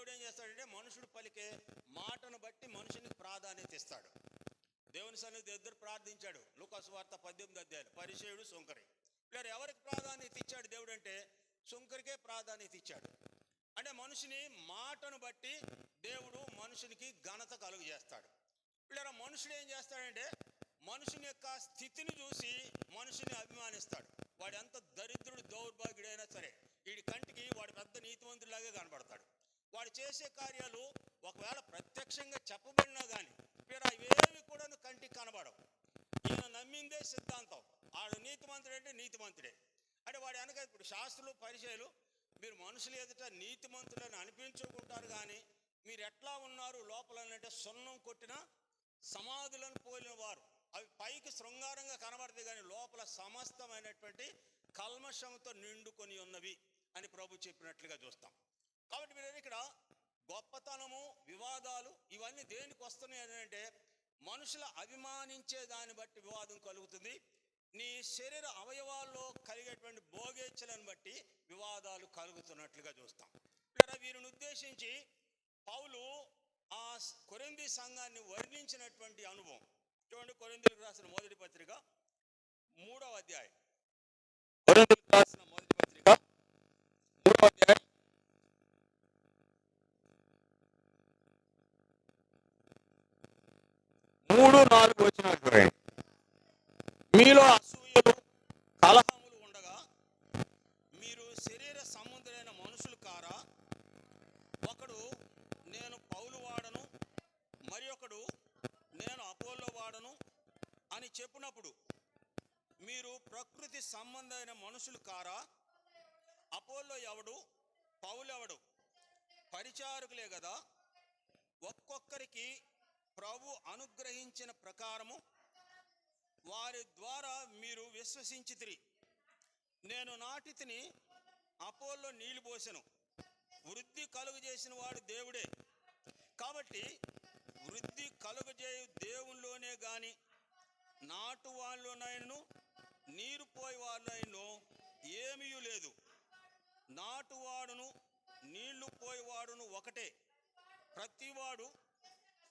దేవుడు ఏం చేస్తాడంటే మనుషుడు పలికే మాటను బట్టి మనుషునికి ప్రాధాన్యత ఇస్తాడు. దేవుని సన్నిధి ఇద్దరు ప్రార్థించాడు. లూకాసు వార్త 18 అధ్యాయం, పరిసయ్యుడు సుంకరి. ఇలా ఎవరికి ప్రాధాన్యత ఇచ్చాడు దేవుడు అంటే సుంకరికే ప్రాధాన్యత ఇచ్చాడు. అంటే మనిషిని మాటను బట్టి దేవుడు మనుషునికి ఘనత కలుగు చేస్తాడు. ఇలా మనుషుడు ఏం చేస్తాడంటే మనుషుని యొక్క స్థితిని చూసి మనుషుని అభిమానిస్తాడు. వాడు ఎంత దరిద్రుడు దౌర్భాగ్యుడైనా సరే వీడి కంటికి వాడు పెద్ద నీతివంతుడిలాగే కనబడతాడు. వాడు చేసే కార్యాలు ఒకవేళ ప్రత్యక్షంగా చెప్పబడినా కానీ ఇవేవి కూడా కంటికి కనబడవు. ఈయన నమ్మిందే సిద్ధాంతం. వాడు నీతిమంతుడు అంటే నీతిమంతుడే. అంటే వాడు వెనక ఇప్పుడు శాస్త్రులు పరిచయాలు మీరు మనుషులు ఎదుట నీతిమంతులని అనిపించుకుంటారు, కానీ మీరు ఎట్లా ఉన్నారు లోపల అంటే సున్నం కొట్టిన సమాధులను పోలిన వారు. అవి పైకి శృంగారంగా కనబడతాయి కానీ లోపల సమస్తమైనటువంటి కల్మషంతో నిండుకొని ఉన్నవి అని ప్రభు చెప్పినట్లుగా చూస్తాం. కాబట్టి మీరు ఇక్కడ గొప్పతనము, వివాదాలు ఇవన్నీ దేనికి వస్తున్నాయి అని అంటే మనుషుల అభిమానించే దాన్ని బట్టి వివాదం కలుగుతుంది. నీ శరీర అవయవాల్లో కలిగేటువంటి భోగేచ్ఛలను బట్టి వివాదాలు కలుగుతున్నట్లుగా చూస్తాం. వీరిని ఉద్దేశించి పౌలు ఆ కొరింథీ సంఘాన్ని వర్ణించినటువంటి అనుభవం చూడండి. కొరింథీయులకు రాసిన మొదటి పత్రిక 3వ అధ్యాయం. కొరింథీయులకు రాసిన మొదటి పత్రిక 3వ అధ్యాయం 3-4 వచనాలు చూడండి. మీలో అసూయలు, కలహములు ఉండగా మీరు శరీర సంబంధులైన మనుషులు కారా? ఒకడు నేను పౌలు వాడను, మరి ఒకడు నేను అపోల్లో వాడను అని చెప్పినప్పుడు మీరు ప్రకృతి సంబంధమైన మనుషులు కారా? అపోల్లో ఎవడు, పౌలు ఎవడు? పరిచారకులే కదా. ఒక్కొక్కరికి ప్రభు అనుగ్రహించిన ప్రకారము వారి ద్వారా మీరు విశ్వసించితిరి. నేను నాటితిని, అపోల్లో నీళ్లు పోసెను. వృద్ధి కలుగు చేసిన వాడు దేవుడే. కాబట్టి వృద్ధి కలుగజేయు దేవుల్లోనే గాని నాటు వాళ్ళనైనను నీరు పోయి వాళ్ళైనను ఏమీ లేదు. నాటువాడును నీళ్లు పోయేవాడును ఒకటే. ప్రతివాడు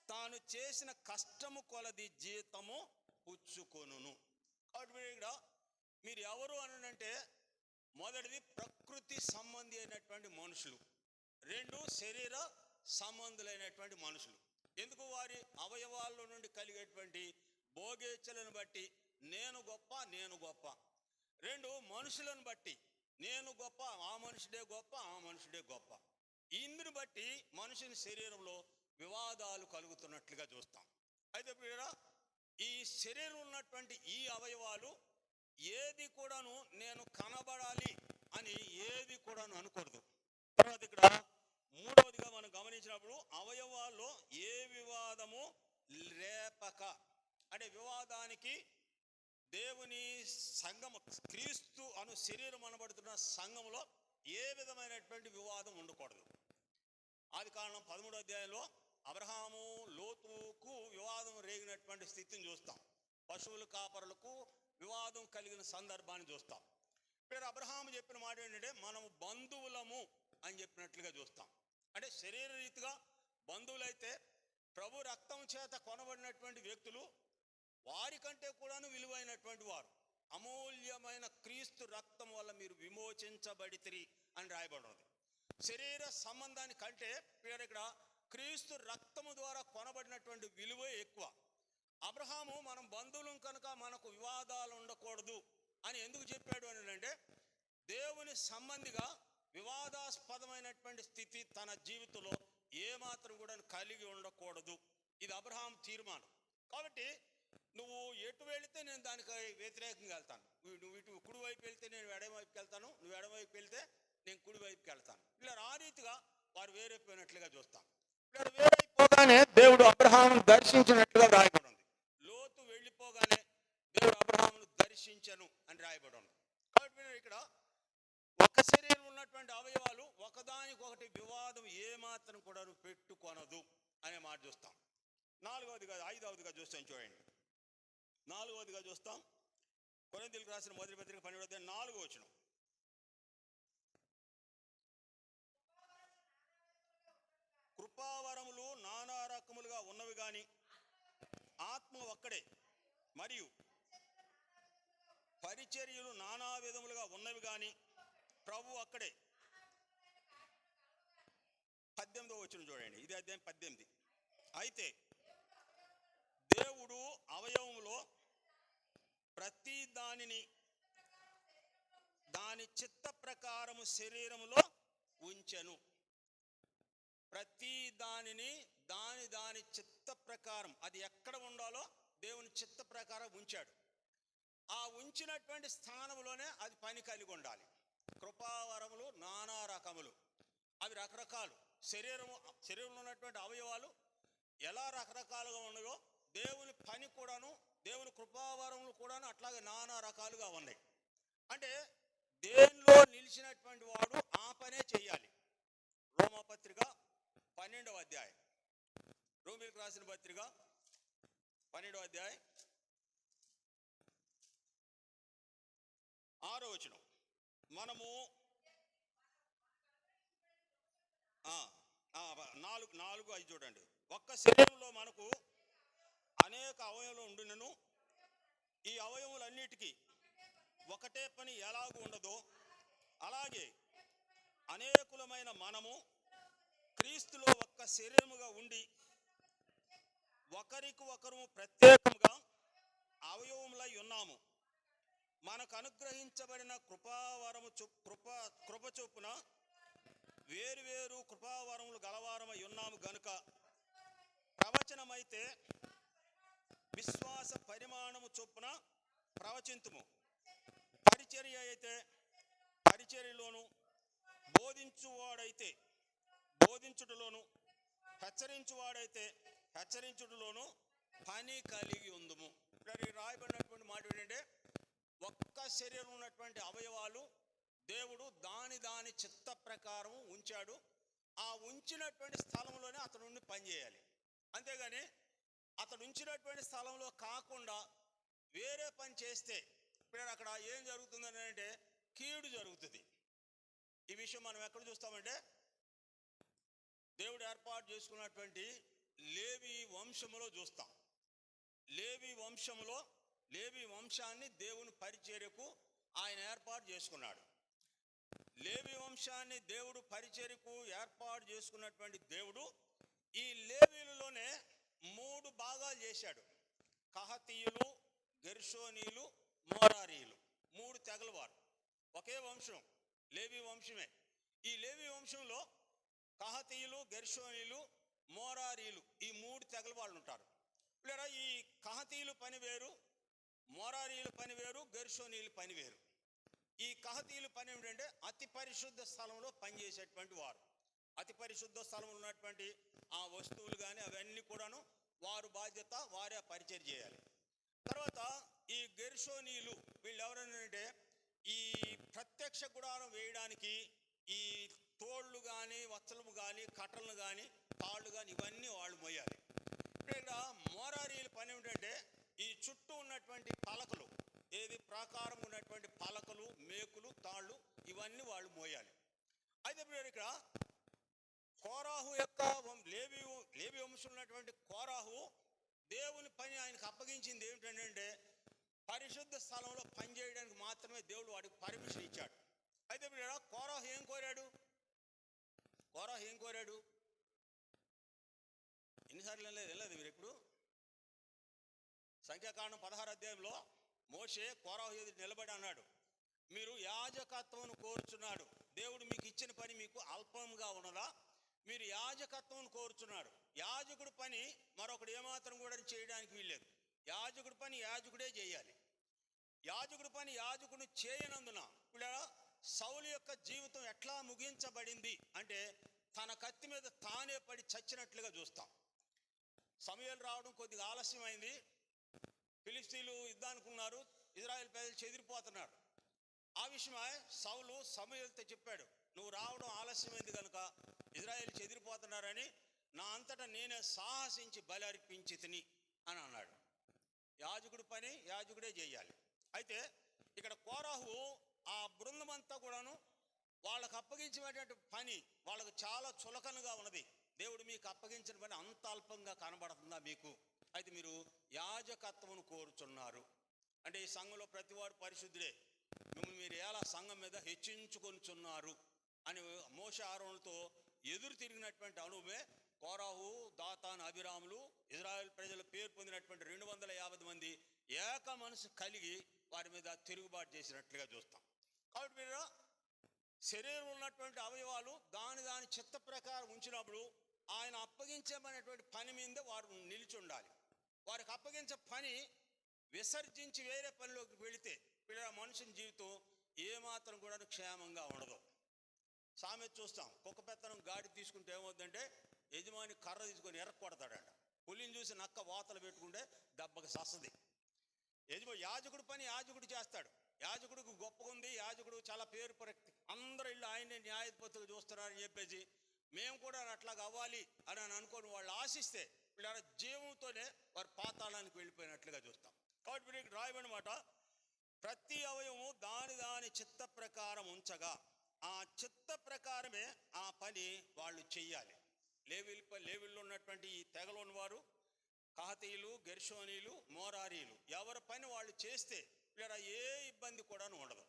తాను చేసిన కష్టము కొలది జీతము పుచ్చుకొనును. కాబట్టి ఇక్కడ మీరు ఎవరు అనంటే మొదటిది ప్రకృతి సంబంధి అయినటువంటి మనుషులు, 2 శరీర సంబంధులైనటువంటి మనుషులు. ఎందుకు? వారి అవయవాల్లో నుండి కలిగేటువంటి భోగేచ్ఛలను బట్టి నేను గొప్ప, నేను గొప్ప. 2 మనుషులను బట్టి నేను గొప్ప, ఆ మనుషుడే గొప్ప, ఆ మనుషుడే గొప్ప. ఇందుని బట్టి మనుషుని శరీరంలో వివాదాలు కలుగుతున్నట్లుగా చూస్తాం. అయితే ఈ శరీరం ఉన్నటువంటి ఈ అవయవాలు ఏది కూడాను నేను కనబడాలి అని ఏది కూడాను అనకూడదు. తర్వాత ఇక్కడ 3వదిగా మనం గమనించినప్పుడు అవయవాల్లో ఏ వివాదము రేపక, అంటే వివాదానికి దేవుని సంఘము క్రీస్తు అను శరీరం అనబడుతున్న సంఘంలో ఏ విధమైనటువంటి వివాదం ఉండకూడదు. ఆదికాండం 13వ అధ్యాయంలో అబ్రహాము లోతుకు వివాదం రేగినటువంటి స్థితిని చూస్తాం. పశువుల కాపరులకు వివాదం కలిగిన సందర్భాన్ని చూస్తాం. అబ్రహాము చెప్పిన మాట ఏంటంటే మనము బంధువులము అని చెప్పినట్లుగా చూస్తాం. అంటే శరీర రీతిగా బంధువులైతే ప్రభు రక్తం చేత కొనబడినటువంటి వ్యక్తులు వారికంటే కూడాను విలువైనటువంటి వారు. అమూల్యమైన క్రీస్తు రక్తం వల్ల మీరు విమోచించబడితిరి అని రాయబడినది. శరీర సంబంధాన్ని కంటే ఇక్కడ క్రీస్తు రక్తము ద్వారా కొనబడినటువంటి విలువ ఎక్కువ. అబ్రహాము మనం బంధువులం కనుక మనకు వివాదాలు ఉండకూడదు అని ఎందుకు చెప్పాడు అని అంటే దేవుని సంబంధిగా వివాదాస్పదమైనటువంటి స్థితి తన జీవితంలో ఏమాత్రం కూడా కలిగి ఉండకూడదు. ఇది అబ్రహాం తీర్మానం. కాబట్టి నువ్వు ఎటు వెళితే నేను దానికి వ్యతిరేకంగా వెళ్తాను. నువ్వు ఇటు కుడి వైపు వెళ్తే నేను ఎడమవైపుకి వెళ్తాను, నువ్వు ఎడమవైపు వెళ్తే నేను కుడి వైపుకి వెళ్తాను. ఇలా ఆ రీతిగా వారు వేరైపోయినట్లుగా చూస్తాం. ఇక్కడ వేరైపోగానే దేవుడు అబ్రహామును దర్శించినట్లుగా రాయబడి ఉంది. లోతు వెళ్ళిపోగానే దేవుడు అబ్రహామును దర్శించను అని రాయబడి ఉంది. కాబట్టి ఇక్కడ ఒక శరీరం ఉన్నటువంటి అవయవాలు ఒకదానికొకటి వివాదం ఏమాత్రం కూడా పెట్టుకొనదు అనే మాట చూస్తాం. 5వదిగా చూస్తాం చూడండి. 4వదిగా చూస్తాం. కొరింథీయులకు రాసిన మొదటి పత్రిక 12వ అధ్యాయం 4వ వచనం. కృపావరములు నానా రకములుగా ఉన్నవి గాని ఆత్మ ఒక్కడే, మరియు పరిచర్యలు నానా విధములుగా ఉన్నవి గాని ప్రభు ఒక్కడే. 18వ వచనం చూడండి, ఇది అధ్యాయం 18. అయితే దేవుడు అవయవములో ప్రతి దానిని దాని చిత్త ప్రకారము శరీరములో ఉంచెను. ప్రతి దానిని దాని చిత్త ప్రకారం, అది ఎక్కడ ఉండాలో దేవుని చిత్త ప్రకారం ఉంచాడు. ఆ ఉంచినటువంటి స్థానంలోనే అది పని కలిగి ఉండాలి. కృపావరములు నానా రకములు, అవి రకరకాలు. శరీరంలో ఉన్నటువంటి అవయవాలు ఎలా రకరకాలుగా ఉన్నాయో దేవుని పని కూడాను, దేవుని కృపావరములు కూడాను అట్లాగే నానా రకాలుగా ఉన్నాయి. అంటే దేనిలో నిలిచినటువంటి వాడు ఆ పనే చెయ్యాలి. రోమపత్రిక 12వ అధ్యాయం, రోమిలకు రాసిన పత్రిక 12వ అధ్యాయం 6వ వచనం. మనము 4:5 చూడండి. ఒక్క శరీరంలో మనకు అనేక అవయవాలు ఉండునను ఈ అవయవములన్నిటికీ ఒకటే పని ఎలాగూ ఉండదో అలాగే అనేకులమైన మనము క్రీస్తులో ఒక్క శరీరముగా ఉండి ఒకరికి ఒకరు ప్రత్యేకముగా అవయవములై ఉన్నాము. మనకు అనుగ్రహించబడిన కృప చొప్పున వేరు కృపావరములు గలవారమై ఉన్నాము గనుక ప్రవచనమైతే విశ్వాస పరిమాణము చొప్పున ప్రవచింతుము, పరిచర్య అయితే పరిచర్యలోను, బోధించువాడైతే బోధించుటలోను, హెచ్చరించువాడైతే హెచ్చరించుటలోను పని కలిగి ఉందుము. ఇక్కడ రాయబడినటువంటి మాట ఏంటంటే, ఒక్క శరీరం ఉన్నటువంటి అవయవాలు దేవుడు దాని చిత్త ప్రకారం ఉంచాడు. ఆ ఉంచినటువంటి స్థలంలోనే అతను ఉండి పనిచేయాలి. అంతేగాని అతడు ఉంచినటువంటి స్థలంలో కాకుండా వేరే పని చేస్తే ఇప్పుడు అక్కడ ఏం జరుగుతుందని అంటే కీడు జరుగుతుంది. ఈ విషయం మనం ఎక్కడ చూస్తామంటే, దేవుడు ఏర్పాటు చేసుకున్నటువంటి లేవి వంశములో చూస్తాం. లేవి వంశాన్ని దేవుని పరిచర్యకు ఆయన ఏర్పాటు చేసుకున్నాడు. లేవి వంశాన్ని దేవుడు పరిచర్యకు ఏర్పాటు చేసుకున్నటువంటి దేవుడు ఈ లేవీలలోనే 3 భాగాలు చేశాడు. కహతీయులు, గెర్షోనీయులు, మోరారీయులు, 3 తెగలవారు. ఒకే వంశం, లేవి వంశమే. ఈ లేవి వంశంలో కహతీయులు, గెర్షోనీయులు, మోరారీయులు, ఈ 3 తెగల వాళ్ళు ఉంటారు. లేదా ఈ కహతీయులు పని వేరు, మోరారీయుల పని వేరు, గెర్షోనీయుల పని వేరు. ఈ కహతీయుల పని ఏమిటంటే అతి పరిశుద్ధ స్థలంలో పనిచేసేటువంటి వారు. అతి పరిశుద్ధ స్థలంలో ఉన్నటువంటి ఆ వస్తువులు కానీ అవన్నీ కూడాను వారు బాధ్యత, వారే పరిచయం చేయాలి. తర్వాత ఈ గెర్షోనీయులు వీళ్ళు ఎవరంటే ఈ ప్రత్యక్ష గుడారం వేయడానికి ఈ తోళ్ళు కానీ, వత్సలము కానీ, కట్టలను కానీ, తాళ్ళు కానీ ఇవన్నీ వాళ్ళు మోయాలి. ఇక్కడ మోరారీల పని ఏమిటంటే ఈ చుట్టూ ఉన్నటువంటి పలకలు, ఏది ప్రాకారం ఉన్నటువంటి పలకలు, మేకులు, తాళ్ళు ఇవన్నీ వాళ్ళు మోయాలి. అయితే ఇప్పుడు ఇక్కడ కోరాహు యొక్క లేవి వంశం ఉన్నటువంటి కోరాహు దేవుని పని ఆయనకు అప్పగించింది ఏమిటంటే పరిశుద్ధ స్థలంలో పని చేయడానికి మాత్రమే దేవుడు వాడికి పర్మిషన్ ఇచ్చాడు. అయితే ఇప్పుడు కోరాహు ఏం కోరాడు? ఎన్నిసార్లు వెళ్ళలేదు మీరు ఇప్పుడు? సంఖ్యాకాండం 16వ అధ్యాయంలో మోషే కోరాహు ఎదురు నిలబడి అన్నాడు, మీరు యాజకత్వం కోరుచున్నాడు, దేవుడు మీకు ఇచ్చిన పని మీకు అల్పంగా ఉన్నదా? మీరు యాజకత్వం కోరుచున్నాడు. యాజకుడి పని మరొకడు ఏమాత్రం కూడా చేయడానికి వీల్లేదు. యాజకుడి పని యాజకుడే చేయాలి. యాజకుడి పని యాజకుడు చేయనందున ఇప్పుడు సౌలు యొక్క జీవితం ఎట్లా ముగించబడింది అంటే తన కత్తి మీద తానే పడి చచ్చినట్లుగా చూస్తాం. సమూయేలు రావడం కొద్దిగా ఆలస్యమైంది. ఫిలిస్తీన్లు యుద్ధానుకున్నారు, ఇజ్రాయెల్ ప్రజలు చెదిరిపోతున్నారు. ఆ విషయమై సౌలు సమూయేలుతో చెప్పాడు, నువ్వు రావడం ఆలస్యమైంది కనుక ఇజ్రాయెల్ చెదిరిపోతున్నారని నా అంతటా నేనే సాహసించి బలి అర్పించి తిని అని అన్నాడు. యాజకుడి పని యాజకుడే చేయాలి. అయితే ఇక్కడ కోరాహు ఆ బృందం అంతా కూడాను వాళ్ళకు అప్పగించినటువంటి పని వాళ్ళకు చాలా చులకనగా ఉన్నది. దేవుడు మీకు అప్పగించిన పని అంత అల్పంగా కనబడుతుందా మీకు? అయితే మీరు యాజకత్వమును కోరుచున్నారు. అంటే ఈ సంఘంలో ప్రతివాడు పరిశుద్ధుడే, మిమ్మల్ని మీరు ఎలా సంఘం మీద హెచ్చించుకొనిచున్నారు అని మోషే ఆరోనులతో ఎదురు తిరిగినటువంటి అనుభవమే కోరాహు, దాతాన్, అభిరాములు, ఇజ్రాయెల్ ప్రజల పేరు పొందినటువంటి 250 మంది ఏక మనసు కలిగి వారి మీద తిరుగుబాటు చేసినట్లుగా చూస్తాం. కాబట్టి మీరు శరీరం ఉన్నటువంటి అవయవాలు దాని చిత్త ప్రకారం ఉంచినప్పుడు ఆయన అప్పగించమనేటువంటి పని మీద వారు నిలిచి ఉండాలి. వారికి అప్పగించే పని విసర్జించి వేరే పనిలోకి వెళితే మనుషుని జీవితం ఏమాత్రం కూడా క్షేమంగా ఉండదు. సామెత చూస్తాం, కుక్క పెత్తనం గాడి తీసుకుంటే ఏమవుతుందంటే యజమాని కర్ర తీసుకొని ఎరక్కొడతాడంట. పులిని చూసి నక్క వాతలు పెట్టుకుంటే దెబ్బకి సస్తది. యాజకుడు పని యాజకుడు చేస్తాడు. యాజకుడికి గొప్పగా ఉంది, యాజకుడు చాలా పేరు ప్రఖ్యాతి, అందరూ ఇల్లు ఆయనే న్యాయపతిగా చూస్తున్నారని చెప్పేసి మేము కూడా అట్లాగా అవ్వాలి అని అనుకొని వాళ్ళు ఆశిస్తే వీళ్ళ జీవంతోనే వారు పాతాళానికి వెళ్ళిపోయినట్లుగా చూస్తాం. కాబట్టి వీరికి రాయబడినమాట, ప్రతి అవయవము దాని చిత్త ప్రకారం ఉంచగా ఆ చిత్త ప్రకారమే ఆ పని వాళ్ళు చెయ్యాలి. లేవీల్లో ఉన్నటువంటి ఈ తెగలోని వారు కహాతీయులు, గెర్షోనీలు, మోరారీలు ఎవరి పని వాళ్ళు చేస్తే వీళ్ళ ఏ ఇబ్బంది కూడా ఉండదు.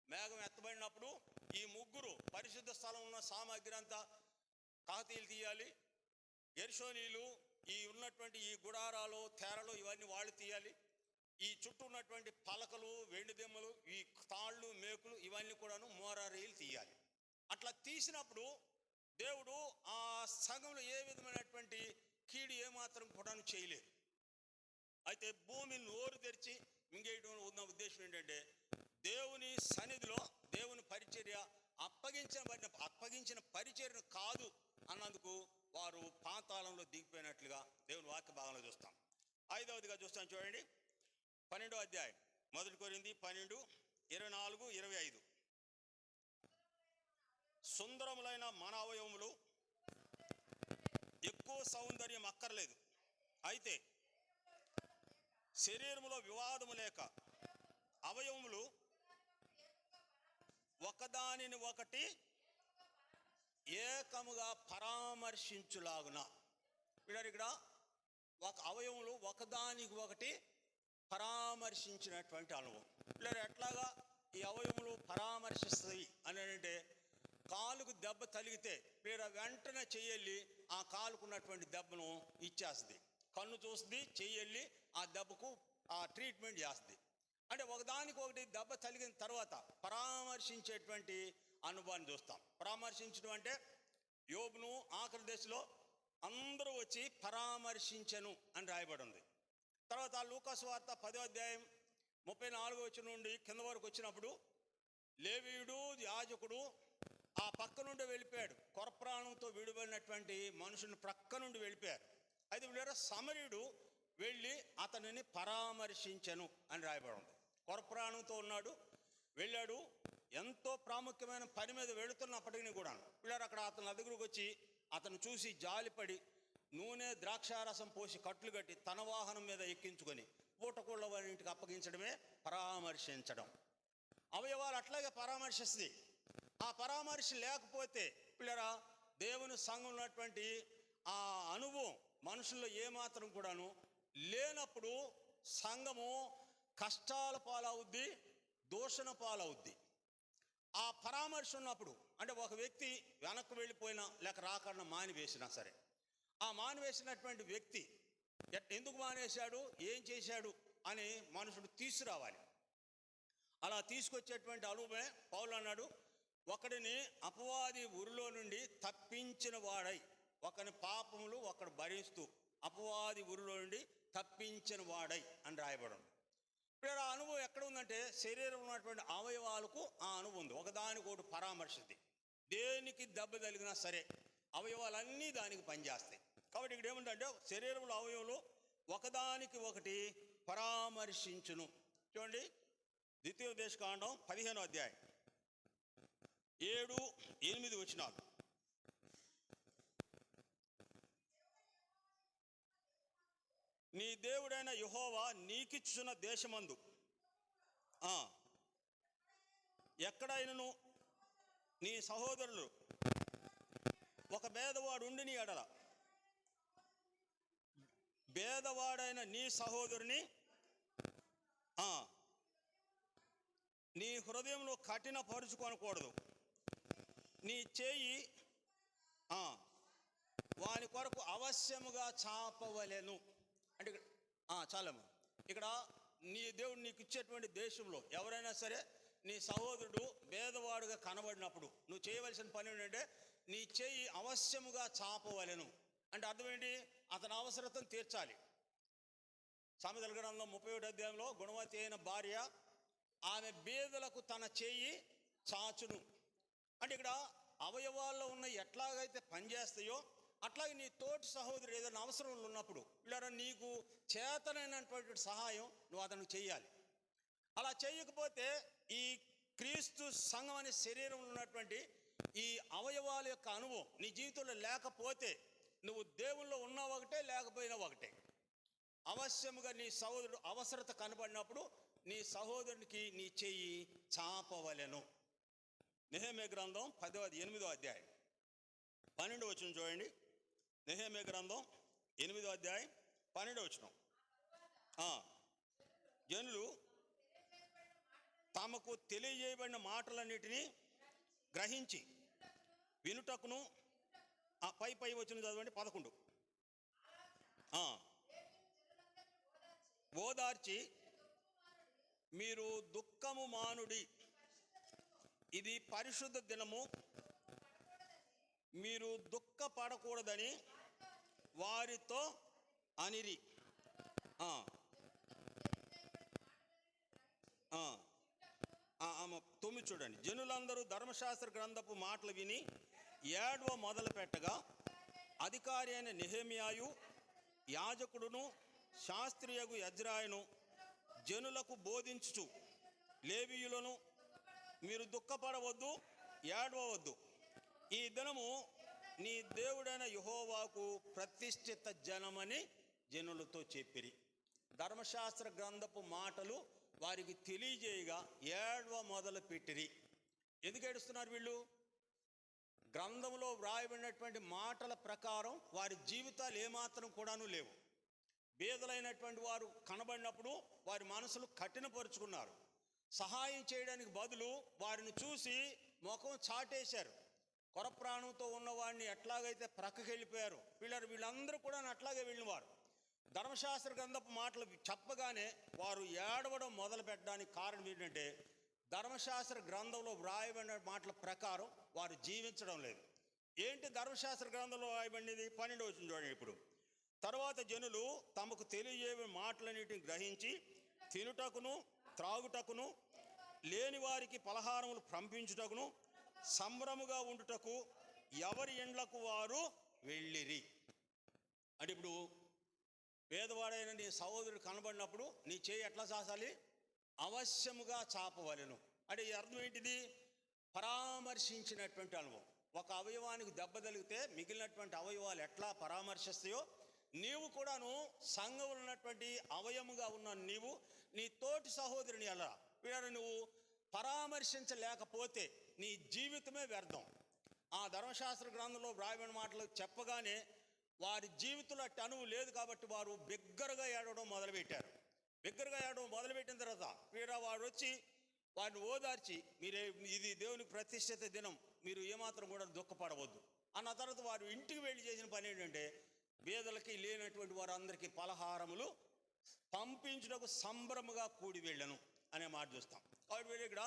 మేఘం ఎత్తబడినప్పుడు ఈ ముగ్గురు పరిశుద్ధ స్థలం ఉన్న సామాగ్రి అంతా కహాతీయులు తీయాలి, గెర్షోనీలు ఈ ఉన్నటువంటి ఈ గుడారాలు, తెరలు ఇవన్నీ వాళ్ళు తీయాలి, ఈ చుట్టూ ఉన్నటువంటి పలకలు, వెండి దిమ్మలు, ఈ తాళ్ళు, మేకులు ఇవన్నీ కూడాను మోరారీలు తీయాలి. అట్లా తీసినప్పుడు దేవుడు ఆ సంఘంలో ఏ విధమైనటువంటి కీడు ఏమాత్రం కూడా చేయలేదు. అయితే భూమిని నోరు తెరిచి మింగేయడం ఉన్న ఉద్దేశం ఏంటంటే దేవుని సన్నిధిలో దేవుని పరిచర్య అప్పగించిన పరిచర్యను కాదు అన్నందుకు వారు పాతాళంలో దిగిపోయినట్లుగా దేవుని వాక్య భాగంలో చూస్తాం. 5వదిగా చూస్తాం చూడండి, 12వ అధ్యాయం 1 కొరింథీ 12, 24, 25. సుందరములైన మన అవయవములు ఎక్కువ సౌందర్యం అక్కర్లేదు, అయితే శరీరములో వివాదము లేక అవయవములు ఒకదానిని ఒకటి ఏకముగా పరామర్శించులాగున. ఇక్కడ ఒక అవయవములు ఒకదానికి ఒకటి పరామర్శించినటువంటి అనుభవం. ఎట్లాగా ఈ అవయవములు పరామర్శిస్తాయి అని అంటే, కాలుకు దెబ్బ తగిలితే వెంటనే చెయ్యెళ్ళి ఆ కాలుకున్నటువంటి దెబ్బను ఇచ్చేస్తుంది, కన్ను చూస్తుంది, చెయ్యెళ్ళి ఆ దెబ్బకు ఆ ట్రీట్మెంట్ చేస్తుంది. అంటే ఒకదానికి ఒకటి దెబ్బ తగిలిన తర్వాత పరామర్శించేటువంటి అనుభవాన్ని చూస్తాం. పరామర్శించడం అంటే యోబును ఆఖరి దశలో అందరూ వచ్చి పరామర్శించను అని రాయబడి ఉంది. తర్వాత లూకాసు వార్త 10వ అధ్యాయం 34 నుండి కింద వరకు వచ్చినప్పుడు లేవీయుడు, యాజకుడు ఆ పక్క నుండి వెళ్ళిపోయాడు. కొరప్రాణంతో విడిపోయినటువంటి మనుషుని ప్రక్క నుండి వెళ్ళిపోయారు. అయితే వీళ్ళ సమరీయుడు వెళ్ళి అతనిని పరామర్శించను అని రాయబడి ఉంది. కొరప్రాణంతో ఉన్నాడు, వెళ్ళాడు, ఎంతో ప్రాముఖ్యమైన పని మీద వెళుతున్నప్పటికీ కూడా వీళ్ళారు అక్కడ అతని దగ్గరకు వచ్చి అతను చూసి జాలిపడి నూనె, ద్రాక్షారసం పోసి కట్లు కట్టి తన వాహనం మీద ఎక్కించుకొని పూటకోళ్ళ వారి ఇంటికి అప్పగించడమే పరామర్శించడం. అవయవాలు అట్లాగే పరామర్శిస్తుంది. ఆ పరామర్శ లేకపోతే పిల్లరా దేవుని సంఘం ఉన్నటువంటి ఆ అనుభవం మనుషుల్లో ఏమాత్రం కూడాను లేనప్పుడు సంఘము కష్టాల పాలవుద్ది, దూషణ పాలవుద్ది. ఆ పరామర్శ ఉన్నప్పుడు అంటే ఒక వ్యక్తి వెనక్కి వెళ్ళిపోయినా లేక రాకుండా మానివేసినా సరే, ఆ మానివేసినటువంటి వ్యక్తి ఎందుకు మానేశాడు, ఏం చేశాడు అని మనుషుడు తీసుకురావాలి. అలా తీసుకొచ్చేటువంటి అనుభవమే పౌలు అన్నాడు, ఒకడిని అపవాది ఉరిలో నుండి తప్పించిన వాడై, ఒకని పాపములు ఒకడు భరిస్తూ అపవాది ఉరిలో నుండి తప్పించిన వాడై అని రాయబడి ఉంది. ఇప్పుడు ఆ అనుభవం ఎక్కడ ఉందంటే శరీరంలో ఉన్నటువంటి అవయవాలకు ఆ అనుభవం ఉంది. ఒకదానికొకటి పరామర్శింది. దేనికి దెబ్బ తగిలినా సరే అవయవాలన్నీ దానికి పనిచేస్తాయి. కాబట్టి ఇక్కడ ఏముందంటే శరీరంలో అవయవాలు ఒకదానికి ఒకటి పరామర్శించును. చూడండి, ద్వితీయోపదేశకాండం 15వ అధ్యాయం 7, 8 వచనాలు. నీ దేవుడైన యెహోవా నీకిచ్చుచున్న దేశమందు ఎక్కడైనను నీ సహోదరులు ఒక పేదవాడు ఉండి నీ ఎడల, పేదవాడైన నీ సహోదరుని నీ హృదయంలో కఠినపరుచుకొనకూడదు. నీ చేయి వాని కొరకు అవశ్యముగా చాపవలెను. అంటే చాలమ్మా, ఇక్కడ నీ దేవుడు నీకు ఇచ్చేటువంటి దేశంలో ఎవరైనా సరే నీ సహోదరుడు పేదవాడుగా కనబడినప్పుడు నువ్వు చేయవలసిన పని ఏంటంటే నీ చేయి అవశ్యముగా చాపవలెను. అంటే అర్థం ఏంటి? అతని అవసరతను తీర్చాలి. సామెతల గ్రంథం 31వ అధ్యాయంలో గుణవతి అయిన భార్య ఆమె బీదలకు తన చేయి చాచును. అంటే ఇక్కడ అవయవాల్లో ఉన్న ఎట్లాగైతే పనిచేస్తాయో అట్లాగే నీ తోటి సహోదరుడు ఏదైనా అవసరంలో ఉన్నప్పుడు ఇలా నీకు చేతనైనటువంటి సహాయం నువ్వు అతనికి చెయ్యాలి. అలా చేయకపోతే ఈ క్రీస్తు సంఘం అనే శరీరంలో ఉన్నటువంటి ఈ అవయవాల యొక్క అనుభవం నీ జీవితంలో లేకపోతే నువ్వు దేవుల్లో ఉన్నావు ఒకటే, లేకపోయినా ఒకటే. అవశ్యముగా నీ సహోదరుడు అవసరత కనబడినప్పుడు నీ సహోదరునికి నీ చెయ్యి చాపవలెను. నెహెమ్యా గ్రంథం 8వ అధ్యాయం 12వ వచనం చూడండి. నెహెమ్యా గ్రంథం 8వ అధ్యాయం 12వ వచనం. జనులు తమకు తెలియజేయబడిన మాటలన్నిటినీ గ్రహించి వినుటకును, పై వచనం చదవండి 11. ఓదార్చి మీరు దుఃఖము మానుడి, ఇది పరిశుద్ధ దినము, మీరు దుఃఖపడకూడదని వారితో అనిరి. 9 చూడండి. జనులందరూ ధర్మశాస్త్ర గ్రంథపు మాటలు విని ఏడవ మొదలు పెట్టగా అధికారి అయిన నెహెమ్యాయు, యాజకుడును, శాస్త్రియగు యజ్రాయును జనులకు బోధించుచు, లేవీయులను మీరు దుఃఖపడవద్దు, ఏడవవద్దు, ఈ దినము నీ దేవుడైన యెహోవాకు ప్రతిష్ఠిత జనమని జనులతో చెప్పిరి. ధర్మశాస్త్ర గ్రంథపు మాటలు వారికి తెలియజేయగా ఏడవ మొదలు పెట్టిరి. ఎందుకు ఏడుస్తున్నారు వీళ్ళు? గ్రంథంలో వ్రాయబడినటువంటి మాటల ప్రకారం వారి జీవితాలు ఏమాత్రం కూడాను లేవు. బీదలైనటువంటి వారు కనబడినప్పుడు వారి మనసులు కఠినపరుచుకున్నారు. సహాయం చేయడానికి బదులు వారిని చూసి ముఖం చాటేశారు. కొరప్రాణంతో ఉన్నవాడిని ఎట్లాగైతే ప్రక్కకి వెళ్ళిపోయారు వీళ్ళందరూ కూడా అట్లాగే వెళ్ళినవారు. ధర్మశాస్త్ర గ్రంథపు మాటలు చెప్పగానే వారు ఏడవడం మొదలు పెట్టడానికి కారణం ఏంటంటే ధర్మశాస్త్ర గ్రంథంలో వ్రాయబడిన మాటల ప్రకారం వారు జీవించడం లేదు. ఏంటి ధర్మశాస్త్ర గ్రంథంలో వ్రాయబడినది? 12వ వచనం చూడండి. ఇప్పుడు తర్వాత జనులు తమకు తెలియజేయ మాటలన్నిటిని గ్రహించి తినుటకును, త్రాగుటకును, లేని వారికి పలహారములు పంపించుటకును, సంబరముగా ఉండుటకు ఎవరి ఇండ్లకు వారు వెళ్ళిరి. అంటే ఇప్పుడు పేదవాడైన నీ సహోదరుడు కనబడినప్పుడు నీ చేయి ఎట్లా చాచాలి? అవశ్యముగా చాపవలెను. అంటే ఈ అర్థం ఏంటిది? పరామర్శించినటువంటి అనుభవం. ఒక అవయవానికి దెబ్బ తగిలితే మిగిలినటువంటి అవయవాలు ఎట్లా పరామర్శిస్తాయో నీవు కూడాను సంఘంలో ఉన్నటువంటి అవయముగా ఉన్న నీవు నీ తోటి సహోదరుని ఎలా నువ్వు పరామర్శించలేకపోతే నీ జీవితమే వ్యర్థం. ఆ ధర్మశాస్త్ర గ్రంథంలో వ్రాయబడిన మాటలు చెప్పగానే వారి జీవితంలో అట్టి అనువు లేదు కాబట్టి వారు బిగ్గరగా ఏడవడం మొదలుపెట్టారు. బిగ్గరగా ఏడవడం మొదలుపెట్టిన తర్వాత వారు వచ్చి వారిని ఓదార్చి ఇది దేవునికి ప్రతిష్ఠిత దినం, మీరు ఏమాత్రం కూడా దుఃఖపడవద్దు అన్న తర్వాత వారు ఇంటికి వెళ్ళి చేసిన పని ఏంటంటే బీదలకి లేనటువంటి వారందరికీ పలహారములు పంపించుటకు సంబరముగా కూడి వెళ్ళను అనే మాట చూస్తాం. కాబట్టి వీళ్ళు ఇక్కడ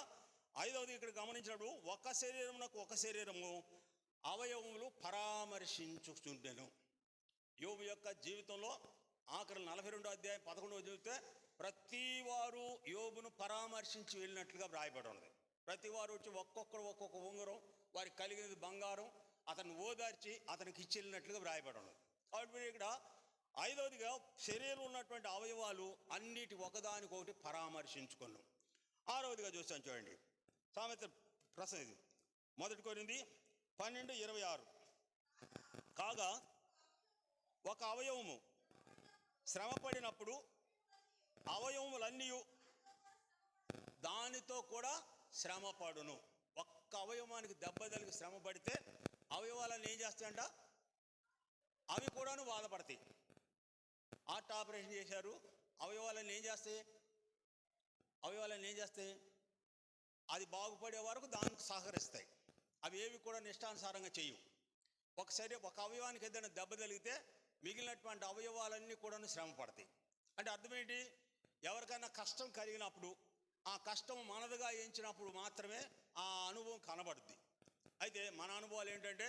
5వది ఇక్కడ గమనించినప్పుడు ఒక శరీరమునకు ఒక శరీరము అవయవములు పరామర్శించుచుండెను. యోబు యొక్క జీవితంలో ఆఖరి 42వ అధ్యాయం 11వ చదివితే ప్రతి వారు యోబును పరామర్శించి వెళ్ళినట్లుగా వ్రాయబడి ఉన్నది. ప్రతి వారు వచ్చి ఒక్కొక్క ఉంగరం, వారికి కలిగినది బంగారం, అతన్ని ఓదార్చి అతనికి ఇచ్చి వెళ్ళినట్లుగా వ్రాయబడి ఉన్నది. కాబట్టి ఇక్కడ 5వదిగా శరీరం ఉన్నటువంటి అవయవాలు అన్నిటి ఒకదానికొకటి పరామర్శించుకున్నాం. 6వదిగా చూస్తాను చూడండి. సామెత ప్రసంగి 1 కొరింథీ 12:26 కాగా ఒక అవయవము శ్రమపడినప్పుడు అవయవములన్నీ దానితో కూడా శ్రమపడును. ఒక్క అవయవానికి దెబ్బ తగిలి శ్రమ పడితే అవయవాలను ఏం చేస్తాయంట? అవి కూడాను బాధపడతాయి. హార్ట్ ఆపరేషన్ చేశారు, అవయవాలను ఏం చేస్తాయి? అది బాగుపడే వరకు దానికి సహకరిస్తాయి. అవి ఏవి కూడా ఇష్టానుసారంగా చేయవు. ఒక అవయవానికి ఏదైనా దెబ్బ తగిలితే మిగిలినటువంటి అవయవాలన్నీ కూడాను శ్రమ పడతాయి. అంటే అర్థమేంటి? ఎవరికైనా కష్టం కలిగినప్పుడు ఆ కష్టం మనదుగా ఎంచినప్పుడు మాత్రమే ఆ అనుభవం కనబడుద్ది. అయితే మన అనుభవాలు ఏంటంటే,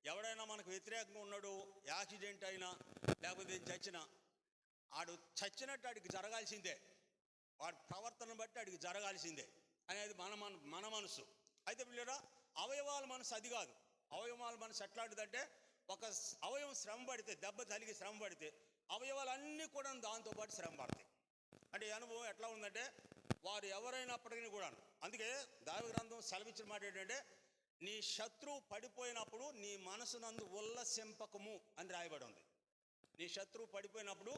ఎవడైనా మనకు వ్యతిరేకంగా ఉన్నాడు, యాక్సిడెంట్ అయినా లేకపోతే చచ్చినా, ఆడు చచ్చినట్టు ఆడికి జరగాల్సిందే, వాడి ప్రవర్తన బట్టి ఆడికి జరగాల్సిందే అనేది మన మనసు. అయితే పిల్లరా, అవయవాల మనసు అది కాదు. అవయవాల మనసు ఎట్లాంటిదంటే, ఒక అవయవం శ్రమ పడితే, దెబ్బ తగిలి శ్రమ పడితే అవయవాలన్నీ కూడా దాంతోపాటు శ్రమ పడతాయి. అంటే ఈ అనుభవం ఎట్లా ఉందంటే, వారు ఎవరైనప్పటికీ కూడా, అందుకే దైవ గ్రంథం సెలవిచ్చిన మాట ఏంటంటే, నీ శత్రువు పడిపోయినప్పుడు నీ మనసునందు ఉల్లసింపకము అని రాయబడి ఉంది. నీ శత్రువు పడిపోయినప్పుడు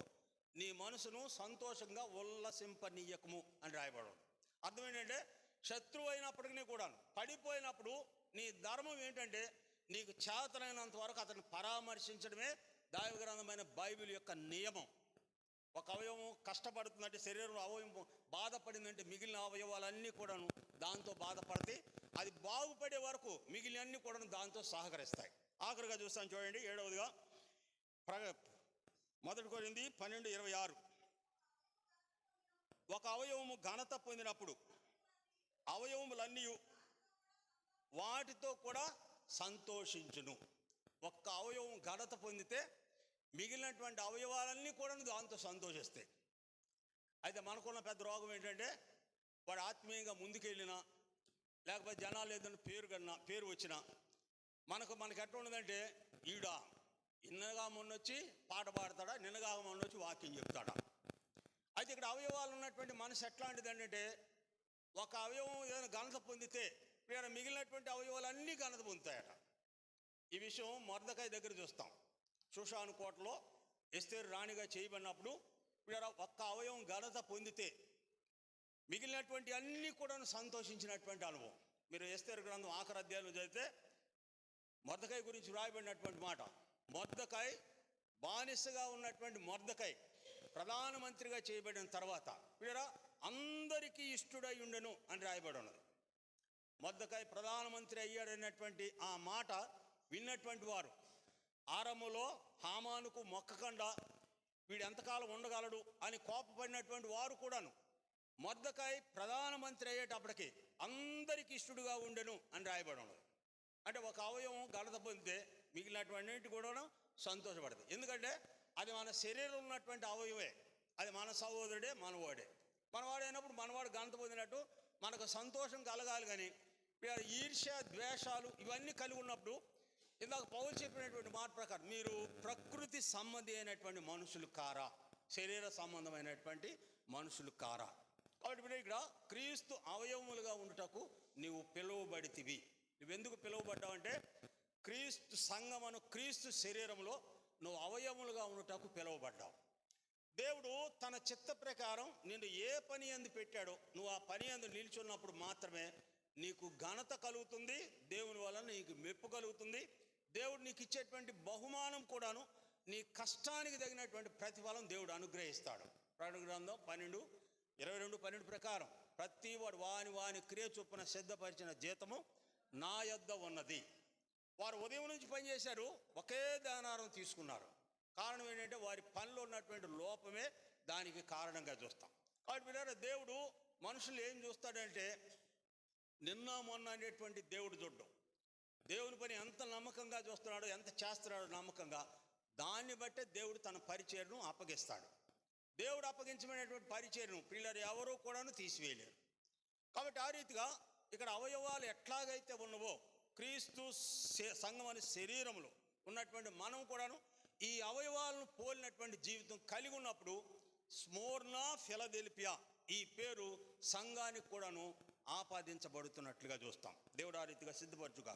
నీ మనసును సంతోషంగా ఉల్లసింపనీయకము అని రాయబడి ఉంది. అర్థం ఏంటంటే, శత్రువు అయినప్పటికీ కూడా పడిపోయినప్పుడు నీ ధర్మం ఏంటంటే, నీకు చేతనైనంత వరకు అతన్ని పరామర్శించడమే దైవ గ్రంథమైన బైబిల్ యొక్క నియమం. ఒక అవయవం కష్టపడుతుందంటే, శరీరంలో అవయవం బాధపడిందంటే మిగిలిన అవయవాలన్నీ కూడాను దాంతో బాధపడితే అది బాగుపడే వరకు మిగిలినన్నీ కూడా దాంతో సహకరిస్తాయి. ఆఖరిగా చూస్తాను చూడండి, 7వదిగా 1 కొరింథీ 12:26. ఒక అవయవము ఘనత పొందినప్పుడు అవయవములన్నీ వాటితో కూడా సంతోషించును. ఒక్క అవయవం ఘనత పొందితే మిగిలినటువంటి అవయవాలన్నీ కూడా దాంతో సంతోషిస్తాయి. అయితే మనకున్న పెద్ద రోగం ఏంటంటే, వాడు ఆత్మీయంగా ముందుకెళ్ళినా లేకపోతే జనాలు ఏదైనా పేరు వచ్చినా మనకు ఎట్లా ఉండదంటే, ఈడా నిన్నగా మొన్నొచ్చి పాట పాడతాడా, నిన్నగా మొన్నొచ్చి వాక్యం చెప్తాడా. అయితే ఇక్కడ అవయవాలు ఉన్నటువంటి మనసు ఎట్లాంటిది అంటే, ఒక అవయవం ఏదైనా ఘనత పొందితే మిగిలినటువంటి అవయవాలన్నీ ఘనత పొందుతాయట. ఈ విషయం మొర్దెకై దగ్గర చూస్తాం. షూషాను కోటలో ఎస్తేరు రాణిగా చేయబడినప్పుడు ఒక్క అవయవం ఘనత పొందితే మిగిలినటువంటి అన్నీ కూడా సంతోషించినటువంటి అనుభవం. మీరు ఎస్తేరు గ్రంథం ఆఖరి అధ్యాయంలో చదివితే మొర్దెకై గురించి రాయబడినటువంటి మాట, మొర్దెకై బానిసగా ఉన్నటువంటి మొర్దెకై ప్రధానమంత్రిగా చేయబడిన తర్వాత అందరికీ ఇష్టుడై ఉండెను అని రాయబడి ఉన్నది. మొర్దెకై ప్రధానమంత్రి అయ్యాడనేటువంటి ఆ మాట విన్నటువంటి వారు ఆరంభంలో హామానుకు మొక్కకుండా వీడు ఎంతకాలం ఉండగలడు అని కోపపడినటువంటి వారు కూడాను మొర్దెకై ప్రధానమంత్రి అయ్యేటప్పటికి అందరికీ ఇష్టడుగా ఉండెను అని రాయబడి ఉన్నది. అంటే ఒక అవయవం ఘనత పొందితే మిగిలినటువంటి కూడా సంతోషపడదు. ఎందుకంటే అది మన శరీరంలో ఉన్నటువంటి అవయవే, అది మన సహోదరుడే, మనవాడే. మనవాడైనప్పుడు మనవాడు ఘనత పొందినట్టు మనకు సంతోషం కలగాలి. కానీ ఈర్ష్య, ద్వేషాలు ఇవన్నీ కలిగి ఉన్నప్పుడు ఇందాక పౌలు చెప్పినటువంటి మాట ప్రకారం మీరు ప్రకృతి సంబంధి అయినటువంటి మనుషులు కారా, శరీర సంబంధమైనటువంటి మనుషులు కారా. కాబట్టి ఇక్కడ క్రీస్తు అవయవములుగా ఉండుటకు నీవు పిలువబడితివి. నువ్వెందుకు పిలువబడ్డావంటే, క్రీస్తు సంఘమును, క్రీస్తు శరీరంలో నువ్వు అవయవములుగా ఉండుటకు పిలువబడ్డావు. దేవుడు తన చిత్త ప్రకారం నిన్ను ఏ పని యందు పెట్టాడో నువ్వు ఆ పని యందు నిల్చున్నప్పుడు మాత్రమే నీకు ఘనత కలుగుతుంది, దేవుని వలన నీకు మెప్పు కలుగుతుంది. దేవుడు నీకు ఇచ్చేటువంటి బహుమానం కూడాను నీ కష్టానికి తగినటువంటి ప్రతిఫలం దేవుడు అనుగ్రహిస్తాడు. ప్రకటన గ్రంథం 12:22-12 ప్రకారం ప్రతి వాడు వాని క్రియ చొప్పున సిద్ధపరిచిన జీతము నా యొద్ద ఉన్నది. వారు ఉదయం నుంచి పనిచేశారు, ఒకే దానారం తీసుకున్నారు. కారణం ఏంటంటే వారి పనిలో ఉన్నటువంటి లోపమే దానికి కారణంగా చూస్తాం. కాబట్టి దేవుడు మనుషులు ఏం చూస్తాడంటే, నిన్న మొన్న అనేటువంటి దేవుడు చూడ్డం, దేవుని పని ఎంత నమ్మకంగా చూస్తున్నాడో, ఎంత చేస్తున్నాడో నమ్మకంగా, దాన్ని బట్టే దేవుడు తన పరిచర్ను అప్పగిస్తాడు. దేవుడు అప్పగించమైనటువంటి పరిచర్ను పిల్లలు ఎవరూ కూడాను తీసివేయలేరు. కాబట్టి ఆ రీతిగా ఇక్కడ అవయవాలు ఎట్లాగైతే ఉన్నవో, క్రీస్తు సంఘం అనే శరీరంలో ఉన్నటువంటి మనం కూడాను ఈ అవయవాలను పోలినటువంటి జీవితం కలిగి ఉన్నప్పుడు స్మోర్నా ఫిలదెల్ఫియా ఈ పేరు సంఘానికి కూడాను ఆపాదించబడుతున్నట్లుగా చూస్తాం. దేవుడు ఆ రీతిగా సిద్ధపరచుగా.